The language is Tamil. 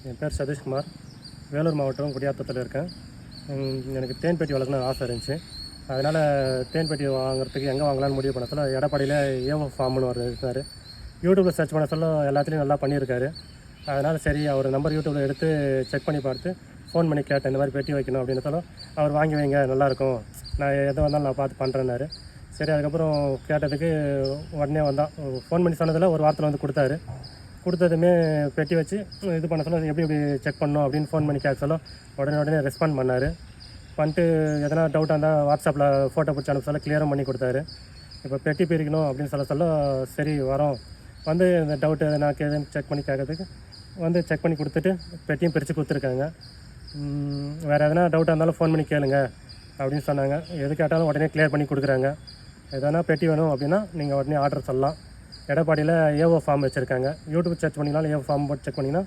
என் பேர் சதீஷ்குமார். வேலூர் மாவட்டம் குடியாத்தத்தில் இருக்கேன். எனக்கு தேன் பெட்டி வளர்க்கணும்னு ஆசை இருந்துச்சு. அதனால் தேன் பெட்டி வாங்குறதுக்கு எங்கே வாங்கலாம்னு முடிவு பண்ண சொல்ல எடப்பாடியில் ஏவோ ஃபார்ம்னு ஒரு இருக்கார். யூடியூப்பில் சர்ச் பண்ண சொல்ல எல்லாத்துலேயும் நல்லா பண்ணியிருக்காரு. அதனால் சரி அவர் நம்பர் யூடியூப்பில் எடுத்து செக் பண்ணி பார்த்து ஃபோன் பண்ணி கேட்டேன், இந்த மாதிரி பெட்டி வைக்கணும் அப்படின்னு சொல்ல அவர் வாங்கி வைங்க நல்லாயிருக்கும், நான் எதை வந்தாலும் நான் பார்த்து பண்ணுறேன்னாரு. சரி, அதுக்கப்புறம் கேட்டதுக்கு உடனே வந்தான். ஃபோன் பண்ணி சொன்னதில் ஒரு வாரத்தில் வந்து கொடுத்ததுமே பெட்டி வச்சு இது பண்ண சொல்ல எப்படி செக் பண்ணணும் அப்படின்னு ஃபோன் பண்ணி கேட்க சொல்ல உடனே ரெஸ்பாண்ட் பண்ணார். பண்ணிட்டு எதனா டவுட்டாக இருந்தால் வாட்ஸ்அப்பில் ஃபோட்டோ பிடிச்சி அனுப்ப சொல்ல கிளியரும் பண்ணி கொடுத்தாரு. இப்போ பெட்டி பிரிக்கணும் அப்படின்னு சொல்ல சரி வரோம் வந்து இந்த டவுட்டு எதனா எதுன்னு செக் பண்ணி கேட்கறதுக்கு வந்து செக் பண்ணி கொடுத்துட்டு பெட்டியும் பிரித்து கொடுத்துருக்காங்க. வேறு எதனா டவுட்டாக இருந்தாலும் ஃபோன் பண்ணி கேளுங்க அப்படின்னு சொன்னாங்க. எது கேட்டாலும் உடனே கிளியர் பண்ணி கொடுக்குறாங்க. எதனா பெட்டி வேணும் அப்படின்னா நீங்கள் உடனே ஆர்டர் சொல்லலாம். எடப்பாடியில் ஏஓ ஃபார்ம் வச்சுருக்காங்க. யூடியூப் சர்ச் பண்ணிங்கனாலும் ஏஓ ஃபார்ம் போட்டு செக் பண்ணிங்கன்னா